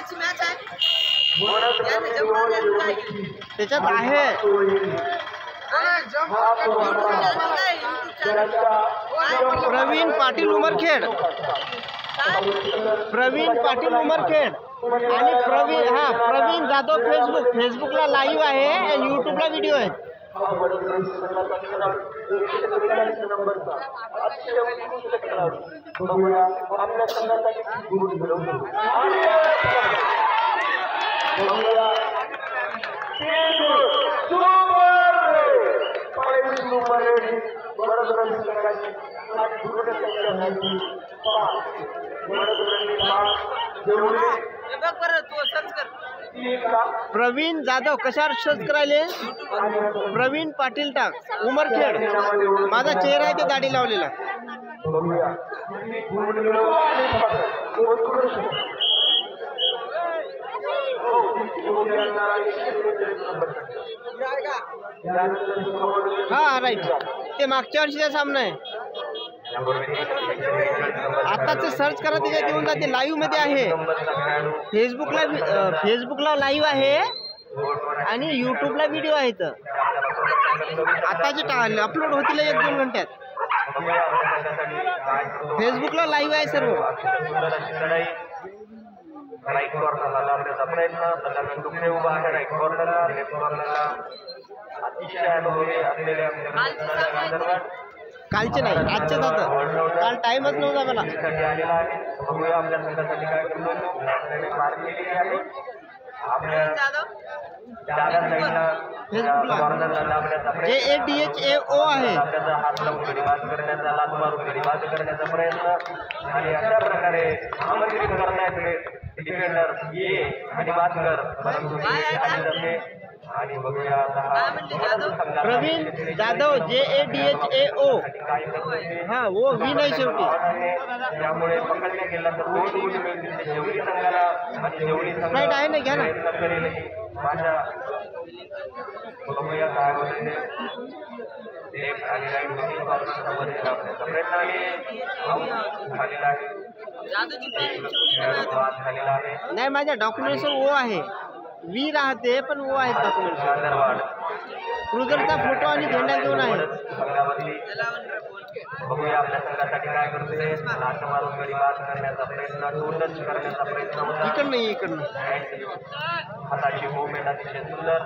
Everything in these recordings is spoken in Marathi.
कधीची मॅच आहे त्याच्यात आहे प्रवीण पाटील उमरखेड, प्रवीण पाटील उमरखेड आणि प्रवीण जाधव फेसबुकला लाईव्ह आहे आणि यूट्यूबला व्हिडिओ आहेत. प्रवीण जाधव कशावर सर्च करायले? प्रवीण पाटील टाक उमरखेड. माझा चेहरा आहे ते दाढी लावलेला. हा राईट, ते मागच्या वर्षीचा सामना आहे. आताच सर्च करा, त्याच्यात येऊन जाते. लाईव्ह मध्ये आहे, फेसबुकला लाईव्ह आहे आणि यूट्यूबला व्हिडिओ आहेत. आताचे अपलोड होतील 1-2 घंट्यात. फेसबुकला लाईव्ह आहे सर्व. राईट कॉर्नरला लावण्याचा प्रयत्न, सलग दुसरे उभा आहे राईट कॉर्नरला. लेफ्ट कॉर्नरला अतिशय अनुभवी असलेल्या कालचे नाही, आजचे जातं. काल टाइमच नव्हता मला. आलेला आहे. बघूया आपल्या संघासाठी काय करतो. मार्क केलेली आहे आपल्या डाव्या साईडला कॉर्नरला लावण्याचा प्रयत्न. JADHAO आहे. त्याचा हात लावून गडी बाद करण्याचा, लात मारून गडी बाद करण्याचा प्रयत्न आणि अशा प्रकारे आमंत्रित करण्याचे डिफेंडर ये आणि बादकर, परंतु आणि बघूया प्रवीण जाधव JADHAO. हा वो वी नाही शेवटी. त्यामुळे पकडल्या गेला तर 2 गुण मिळतील जेवढी संघाला आणि जेवढी संघ आहे ना, घ्या ना. माझ्या बघूया काय होते. लेफ्ट आणि राईट दोन्ही कॉर्नरमध्ये लावण्याचा प्रयत्न झालेला आहे. झालेला आहे. नाही, माझ्या डॉक्युमेंट्सवर ओ आहे. वी राहते पण ओ आहेत डॉक्युमेंट्स. क्रुझरचा फोटो आणि झेंडा घेऊन आहे. बघूया आपल्या संघासाठी काय करतोय. लात मारून गडी बाद करण्याचा प्रयत्न, टोटच करण्याचा प्रयत्न होता. इकडं नाही, इकडं हाताची मूवमेंट अतिशय सुंदर.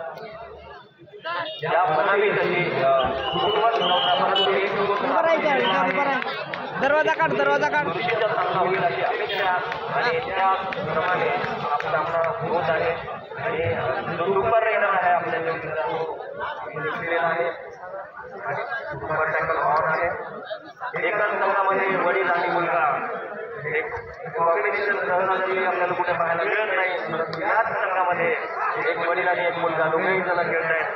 या मनाली तशी कुटुंबात नव्हता, परंतु एक दरवाजा काढ, दरवाजा काढ. सामना होईल अशी अपेक्षा आणि त्याप्रमाणे हा सामना होत आहे. आणि जो सुपर रेडर आहे आपल्या जोडीला आहे आणि सुपर टॅकल ऑन आहे. एकाच संघामध्ये वडील आणि मुलगा, एक कॉम्बिनेशन सहजासहजी आपल्याला कुठे पाहायला मिळत नाही, परंतु याच संघामध्ये एक वडील आणि एक मुलगा दोघेही जण खेळत आहेत.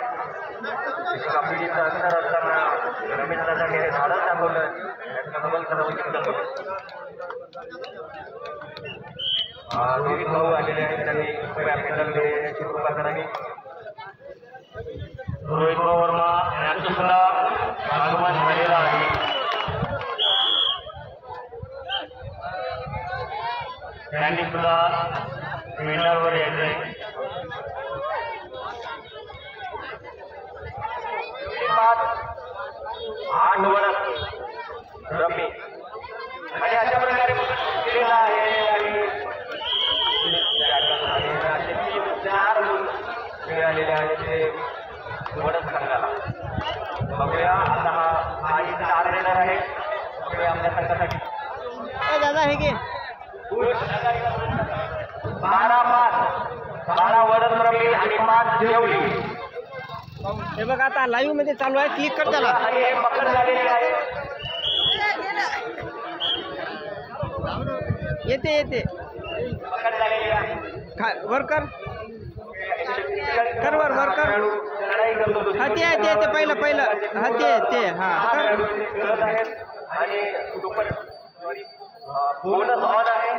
कापडीचा अंतर असताना रमेश दादाने हे झाडच दाखवलं. विविध भाऊ आलेले आहेत, त्यांनी मेडल देण्याची कृपा करावी. रोहित वर्मा यांचं सुद्धा आगमन झालेलं आहे. त्यांनी सुद्धा मेडलवर यायचंय. 8 वर्ष रमी आणि अशा प्रकारे केलेला आहे. आणि 4 गुण मिळालेले आहेत ते वडद संघाला. बघूया आता हा 4 रेडर आहे. बघूया आपल्या संघासाठी दादा हे घे. 12 वडद रमी आणि 5 जेवली. हे बघ आता लाईव्ह मध्ये चालू आहे. क्लिक कर त्याला. हे पकड झालेले आहे. येते पकड झालेली आहे. वर कर वर कर. हा ते पहिलं हा ते हा आणि बोनस ऑन आहे.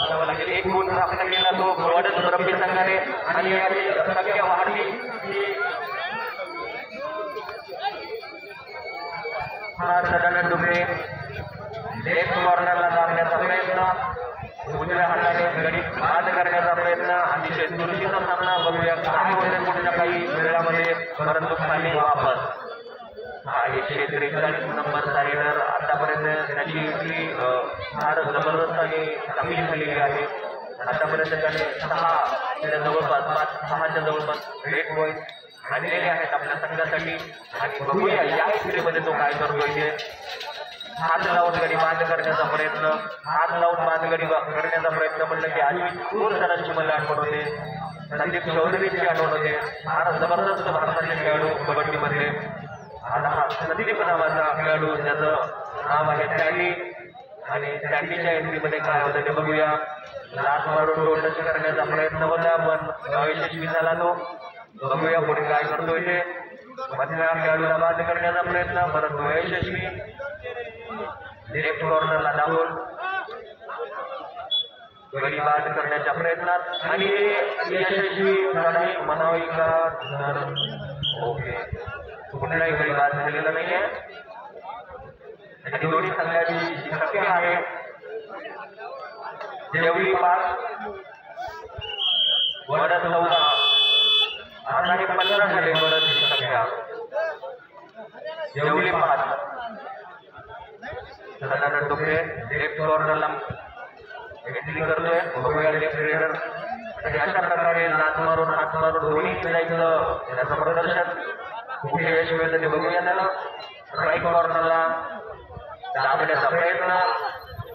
आणि एक गुण प्राप्त केला तो वडद रब्बी संघाने आणि संख्या वाढली. हा सदानंद डुबे लेफ्ट कॉर्नरला जाण्याचा प्रयत्न, उजव्या हाताने गडी बाद करण्याचा प्रयत्न. अतिशय चुरशीचा सामना. बघूया काय होईल पुढच्या काही वेळामध्ये, परंतु खाली वापस. हा 143 नंबरचा रेडर. आतापर्यंत त्याची एंट्री फार जबरदस्त आणि चांगली झालेली आहे. आतापर्यंत त्याने 6च्या जवळपास रेड पॉईंट आणलेले आहेत आपल्या संघासाठी. आणि बघूया या एंट्रीमध्ये तो काय करतोय ते. हात लावून गडी बाद करण्याचा प्रयत्न, हात लावून बाद गडी करण्याचा प्रयत्न म्हणलं की अश्विन खूप जणांची मला आठवण होते, संदीप चौधरीची आठवण होते. फार जबरदस्त भारताचे खेळाडू कबड्डीमध्ये. आता हा संदीप नावाचा खेळाडू, ज्याचं नाव आहे टॅली, आणि टॅलीच्या एंट्रीमध्ये काय होतं ते बघूया. लात मारून डोल टच करण्याचा प्रयत्न होता, पण यशस्वी झाला तो. बघूया पुढे काय करतोय ते. मधल्या खेळाडूला बाद करण्याचा प्रयत्न, परंतु यशस्वी. लेफ्ट कॉर्नरला धावून गडी बाद करण्याच्या प्रयत्नात, आणि यशस्वी लढाई म्हणावी का. ओके, कुठलाही गडी बाद झालेला नाहीये. आणि दोन्ही संघाची शक्य आहे. जेवढी 5 वडद 14, आता हे 15 झाले वडदची संख्या. जेवढी 5 सदानंद टोपे लेफ्ट कॉर्नरला एंट्री करतोय. बघूया लेफ्ट रेडर. आणि अशा प्रकारे लात मारून हात मारून दोन्ही जायचं त्याचं प्रदर्शन. कुठे यश मिळतं ते बघूया. त्याला राईट कॉर्नरला दाबण्याचा प्रयत्न,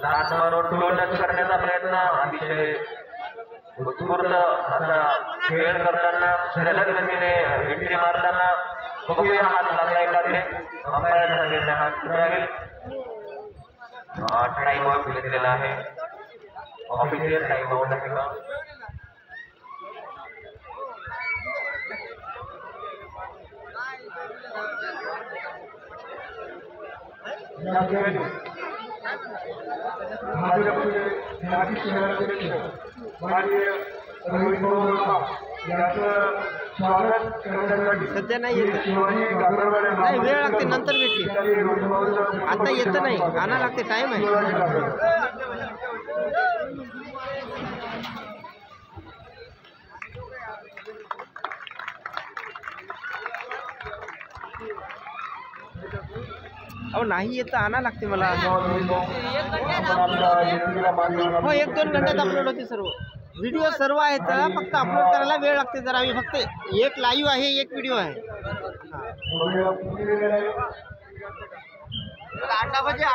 लात मारून डोल टच करण्याचा प्रयत्न. अतिशय उत्स्फूर्त असा खेळ करताना, सलग गतीने एंट्री मारताना. बघूया हात लागलाय का ते. अंपायरचा निर्णय हात राहील. टाइम आउट घेतलेला आहे. ऑफिशियल टाइम आउट आहे का. सध्या नाही येत, नाही वेळ लागते, नंतर भेटते. आता येत नाही, आणा लागते, टाइम आहे. अहो नाही येत, आणा लागते मला. हो 1-2 घंट्यात अपलोड होते सर्व व्हिडिओ, सर्व आहेत. फक्त अपलोड करायला वेळ लागते जरा. आम्ही फक्त एक लाईव्ह आहे, एक व्हिडिओ आहे. 8 बजे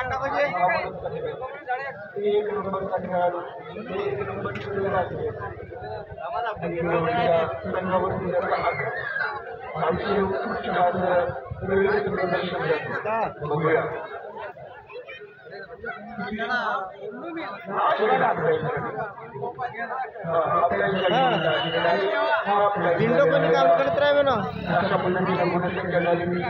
विंडो कोणी काम करत राहावे ना. प्रदर्शन करावं लागेल.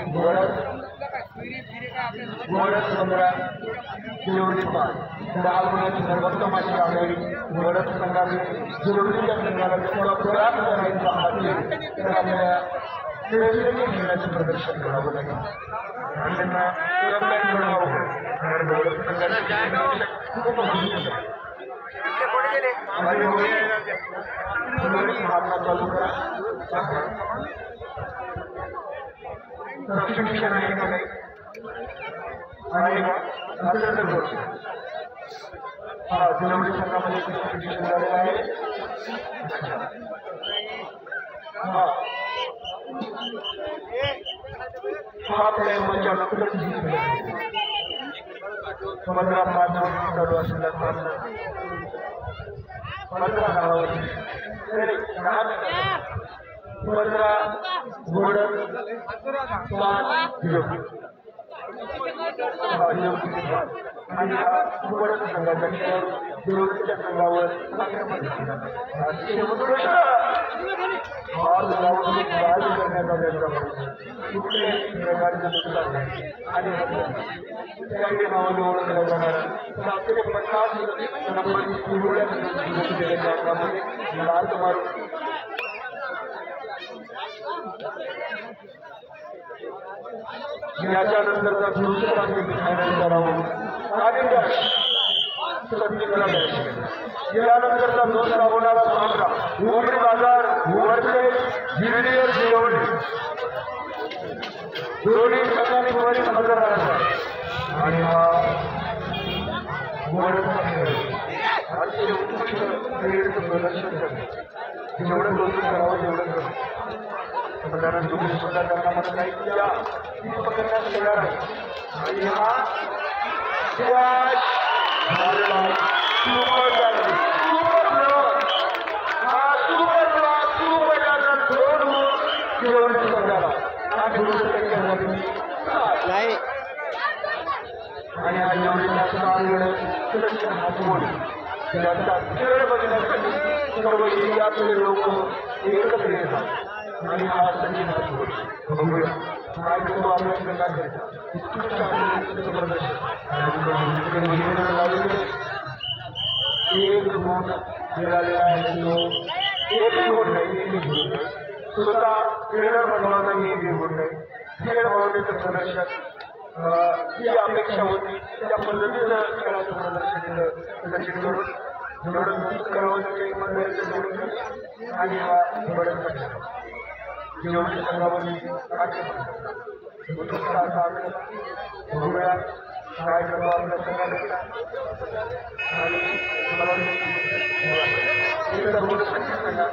चालू करा. प्रशिक्षण आहे का नाही आहे का. हा जिल्हा संघामध्ये प्रशिक्षण झालेलं आहे. हा प्लॅन म्हणजे 15-5 चालू असेल. 15 धावावरती 15 घोडं 5 आणि घोडा संघाच्या विरोधीच्या संघावर करण्याचा प्रयत्न कुठल्याही प्रकारचे नुकसान नाही. आणि त्यावेळी नावाने ओळखल्या जाणाऱ्या 750 नंबर केलेल्या अंगामध्ये लाल मारून याच्यानंतरचा दुसरा फायनल करावं आणि यानंतरचा दुसरा होणारा सामना उमरी बाजार वर्सेस ज्युनियर जेवढे दोन्ही संघांनी त्वरित हजर राहायचा आणि हा अतिशय उत्कृष्ट क्रीडेचं प्रदर्शन करते जेवढं कौतुक करावं तेवढं करतो कारण तुम्ही सुद्धा त्यांना म्हणत नाही की या पकडण्यास तयार आहे आणि हा नाही आणि आज सुरक्षित हातमोड त्याचा खेळ बघण्यासाठी सर्व एरियातले लोक एकत्र येतात आणि हा सचिन हातमोड बघूया काय करतो आपल्या संघाकडे उत्कृष्ट प्रदर्शन एक गुण मिळालेला आहे तो एक गुण नाही स्वतः ट्रेनर बनवायचा एक गुण नाही खेळ भावनेचं प्रदर्शन जी अपेक्षा होती त्या पद्धतीनं खेळाचं प्रदर्शन सचिन करून जेवढं कौतुक करावं ते मंडळाचं जेवढं आणि हा बरंच जेवढी संघावरती उत्कृष्ट असा बघूया काय करतो आपल्या संघाकडे आणि मला तर बोलू शकते सांगा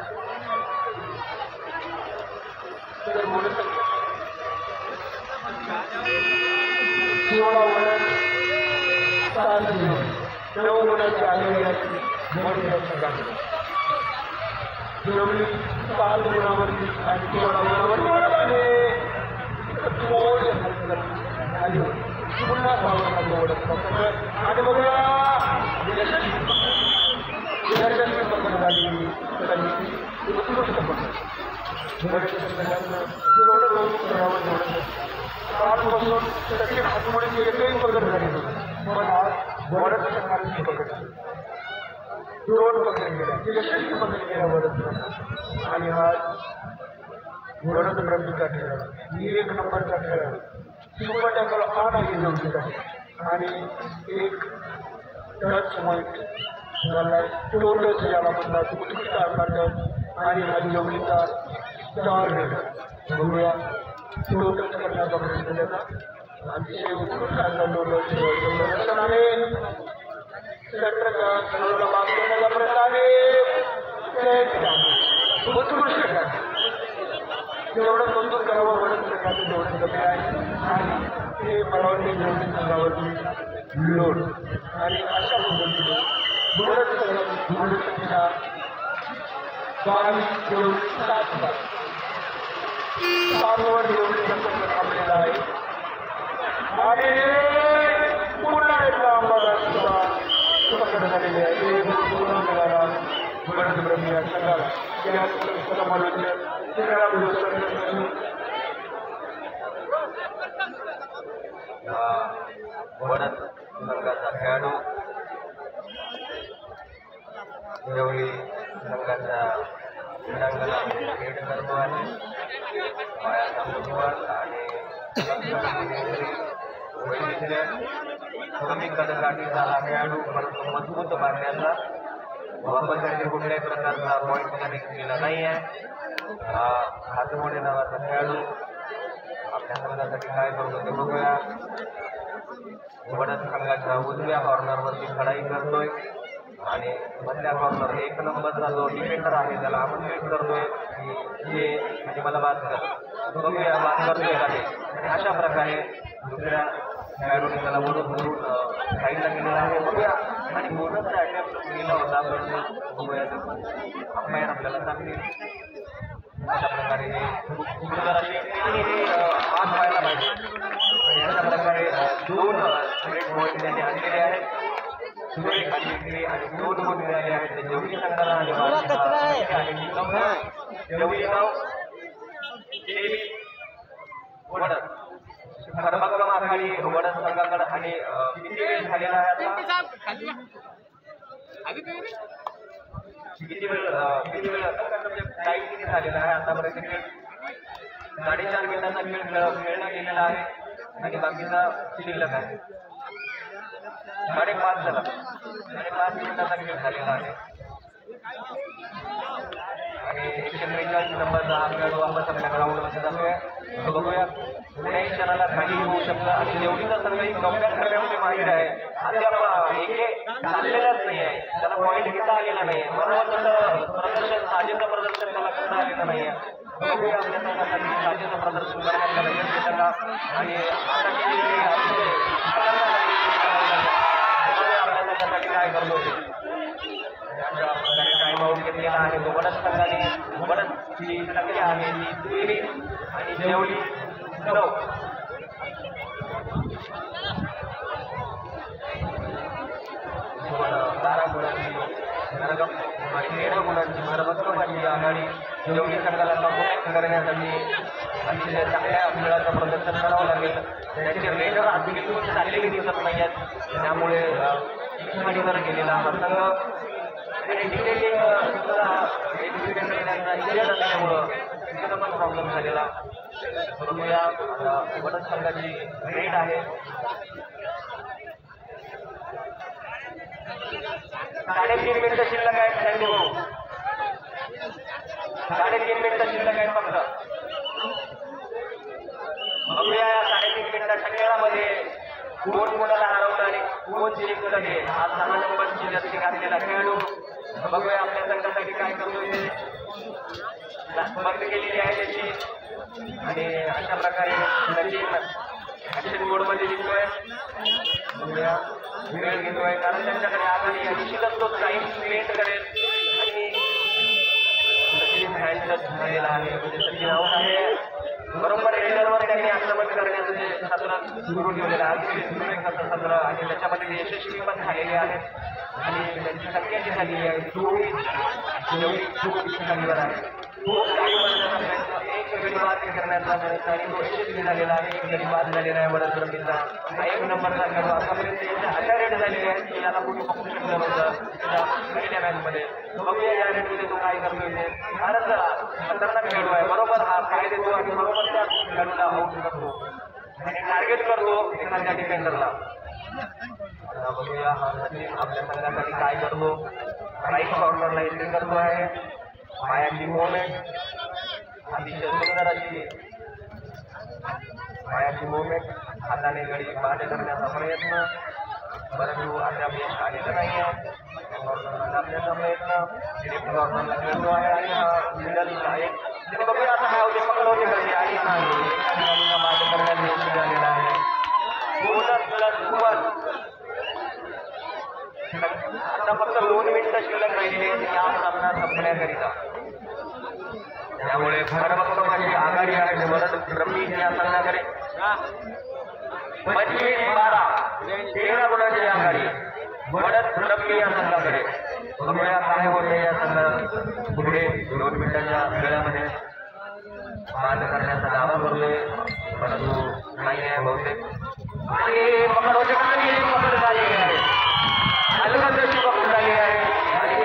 तर बोलू शकते सोळा वळण 7 9 गुणाची आलेली आहे मोठ्या संघाकडे जेवढी 5 गुणावरती आणि 16 गुणावरती आणि पुन्हा आणि बघा यशस्वी पकड झाली उत्कृष्ट पकड जेवढं कौतुक करावं तेवढं कालपासून त्याची हातमोडीची एकही पकड झाली नव्हती पण आज बरंच प्रकारची पकड झाली 2 पकड गेल्या यशस्वी पकड गेल्या बरंच आणि आज बरंच ब्रह्मीचा खेळ 1 नंबरचा खेळ सुपर टॅकल आठ आहे जेवढीसाठी आणि एक टच पॉईंट झाला टोटच याला म्हणतात उत्कृष्ट आकारचा आणि हा जेवढीचा 4 रेट बघूया टोटच करण्याचा प्रयत्न त्याचा अतिशय उत्कृष्ट आकार प्रदर्शन आहे सेंटरचा सर्वला माग देण्याचा प्रयत्न आहे उत्कृष्ट जेवढं कौतुक करावं म्हणत प्रकारचं जेवढं कमी आहे आणि ते मला वाटते जेवढी संघावरती लोड आणि अशा पद्धतीने संख्या 22 जेवढी 7 वर जेवढी संघ थांबलेला आहे आणि पुन्हा एकदा अंबादासचा पकड झालेली आहे ब्रह्मी या संघाला या समालोचन वडद संघाचा खेळाडू जेवढी संघाच्या क्रीडांगणात खेळ करतो आहे पायाचा मुठवत आणि कमी कदकाठीचा हा खेळाडू परंतु मजबूत बांधण्याचा वापरसाठी कुठल्याही प्रकारचा पॉईंट त्याने केलेला नाही आहे हातमोडे नावाचा खेळाडू आपल्या संघासाठी काय करतो ते बघूया वडद संघाच्या उजव्या कॉर्नरवरती खडाई करतोय आणि मधल्या कॉर्नर 1 नंबरचा जो डिफेंडर आहे त्याला आमंत्रित करतोय की म्हणजे मला बाद कर बघूया बाद करतोय का ते आणि अशा प्रकारे दुसऱ्या खेळाडूने त्याला वरून साईडला गेलेला आहे बघूया आणि बोनसचा अटॅम्प्ट केला होता बघूया अंपायर आपल्याला सांगतील अशा प्रकारे सुंदर अशी बाद व्हायला पाहिजे आणि अशा प्रकारे 2 रेड पॉईंट त्यांनी आणलेले आहेत सुरेख आणि 2 गुण मिळाले आहेत ते जेवढी संघाला जेवढी नाव वडद खरबक्कम आखाडी वडद संघाकडे आणि किती वेळ झालेला आहे आता किती वेळ टाईम किती झालेला आहे आतापर्यंत 4.5 मिनिटांचा खेळ खेळला गेलेला आहे आणि बाकीचा शिल्लक आहे. 5:30 झाला. 5:30 मिनिटाचा खेळ झालेला आहे आणि 143 नंबरचा हा खेळाडू वापस आपल्या ग्राउंडमध्ये जातोय. बघूया कुठल्याही क्षणाला काही होऊ शकतं आणि जेवढीचा संघही कमबॅक करण्यामध्ये माहीर आहे. अद्याप एक चाललेलाच नाही आहे, त्याला पॉईंट घेता आलेला नाही. महत्वाचं प्रदर्शन साजेचं प्रदर्शन त्याला करता आलेलं नाही आहे. बघूया आपल्या संघासाठी साजेचं प्रदर्शन करण्यात आलं यश त्याला आणि आपल्या संघासाठी काय करतो टाइम आउट घेतलेला आहे. दोघांच संघाने बरंच टक्के आहे ती 23 आणि जेवढी 9. बारा गुणांची आणि 13 गुणांची भरभक्कमाची आघाडी जेवढी संघाला कॉम्प्लेक्ट करण्यासाठी अतिशय चांगल्या खेळाचं प्रदर्शन करावं लागेल. त्याचे रेडर बिलकुल चाललेले दिसत नाही आहेत, त्यामुळे वर गेलेला हा संघ आणि डिटेलिंग असल्यामुळं तिथं पण प्रॉब्लेम झालेला. बघूया बरंच संघाची रेड आहे. 3.5 मिनिटं शिल्लक आहेत. संधी भाऊ 3.5 मिनिटं शिल्लक आहेत फक्त. बघूया या 3.5 मिनिटाच्या खेळामध्ये कोण कोणाला हरवलं आणि कोण जिंकलं हे हा 6 नंबरची जर्सी घातलेला खेळाडू. बघूया आपल्या संघासाठी काय करतोय. बंद केलेली आहे त्याची आणि अशा प्रकारे सचिन ऍक्शन मोडमध्ये जिंकतोय. बघूया वेळ घेतोय कारण त्यांच्याकडे आघाडी निश्चितच तो टाईम स्पेंड करेल आणि सचिन हँड झालेला आहे. म्हणजे सचिन आऊट आहे. बरोबर रेडरवर त्यांनी आक्रमण करण्याचं जे सत्र सुरू ठेवलेलं आहे सत्र आणि त्याच्यामध्ये ते यशस्वी पण झालेले आहेत आणि त्यांची संख्या जी झालेली आहे 24 संख्येवर आहे. एक गडी बाद करण्याचा प्रयत्न आणि तो यशस्वी झालेला आहे. एक गडी बाद झालेला आहे बरंच रमीचा. 1 नंबरचा खेळाडू आतापर्यंत अशा रेट झालेले आहेत की याला कुठे पकडू शकलं नव्हतं पहिल्या मॅचमध्ये. बघूया या रेटमध्ये तो काय करतोय. फारच खतरनाक खेळाडू आहे. बरोबर हा काय देतो आणि बरोबर त्या खेळाडूला आउट करतो आणि टार्गेट करतो एखाद्या डिफेंडरला. बघूया हा सचिन आपल्या संघासाठी काय करतो. राईट कॉर्नरला एंट्री करतो आहे. पायाची मुवमेंट अतिशय सुंदर अशी पायाची मुवमेंट. हाताने गडी बाद करण्याचा प्रयत्न परंतु अद्याप यश आलेलं नाही आहे. आपल्याचा प्रयत्न लेफ्ट कॉर्नरला खेळतो आहे आणि हा मिडल आहे. बघूया आता काय होते. पकडवते कशी आणि हा बाद करण्यात यश झालेला आहे. आता फक्त 2 मिनिटं शिल्लक राहिलेली आहे या सामना संपण्याकरिता. त्यामुळे भरभक्कमाची आघाडी आहे बरंच रमी या संघाकडे. 25-12 13 गुणांची आघाडी बरंच रमी या संघाकडे. बघूया काय होते या संघात पुढे 2 मिनिटाच्या वेळामध्ये बाद करण्याचा दावा करतोय परंतु नाही आहे बहुतेक. आणि पकड होते पकड झालेली आहे. अलगद अशी पकड झाली आहे आणि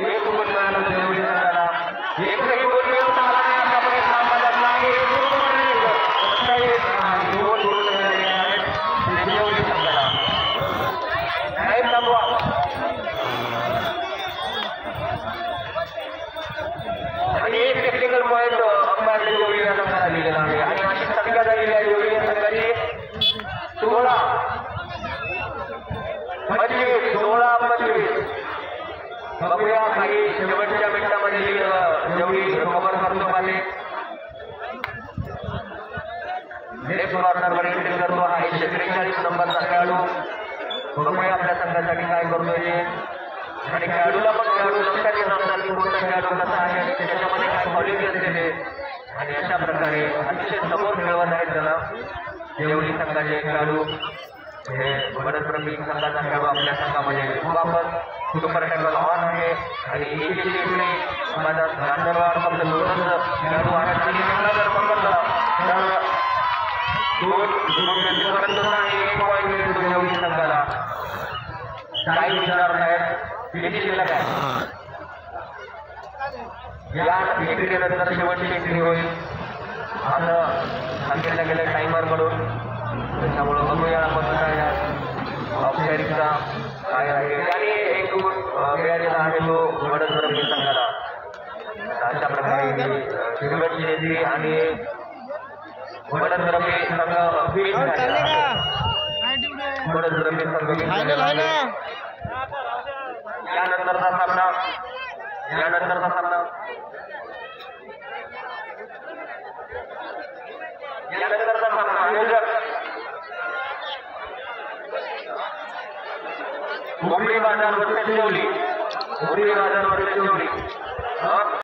एक गुण मिळाला तर जेवढी संघाला एकही गुण मिळवता आला नाही. असा प्रयत्न मदत नाही. 2 गुण मिळालेले आहेत जेवढी संघाला. नाही थांबवा. आणि एक टेक्निकल पॉईंट अंबाडले जेवढी या संघाला लिहिलेला आहे आणि अशी संख्या झालेली आहे जेवढी या संघाची 16 25 16-25. बघूया काही शेवटच्या मिनिटामध्ये जेवढी कव्हर करतो पाहिजे. लेफ्ट कॉर्नरवर एंट्री करतो हा 143 नंबरचा खेळाडू. बघूया आपल्या संघासाठी काय करतोय आणि खेळाडूला पण खेळाडू लक्षात येत असतात की कोणता खेळाडू कसा आहे आणि त्याच्यामध्ये काय क्वालिटी असते ते आणि अशा प्रकारे अतिशय समोर खेळवत आहेत त्याला जेवढी संघाचे खेळाडू. हे बरंच रमी संघाचा खेळाडू आपल्या संघामध्ये वापस सुपर टॅकल ऑन आहे आणि माझा गांधरवाड फक्त 2च खेळाडू आहेत आणि त्यांना जर पकडला तर 2 पर्यंत नाही 1 पॉईंट मिळतो जेवढी संघाला. काही विचार आहेत किती शिल्लक आहे. या एंट्रीनंतर शेवटची एंट्री होईल असं सांगितलं गेलं टायमर कडून. त्याच्यामुळं बघूया आपण या औपचारिकता काय आहे आणि एक गुण मिळालेला आहे तो वडसरपी संघाला. अशा प्रकारे शिरगट जिल्ह्याची आणि वडसरपी संघ चालले का वडसरपी संघ फायनल आहे ना. यानंतरचा सामना आयोजक मुंबई बाजार वर्सेस शेवली.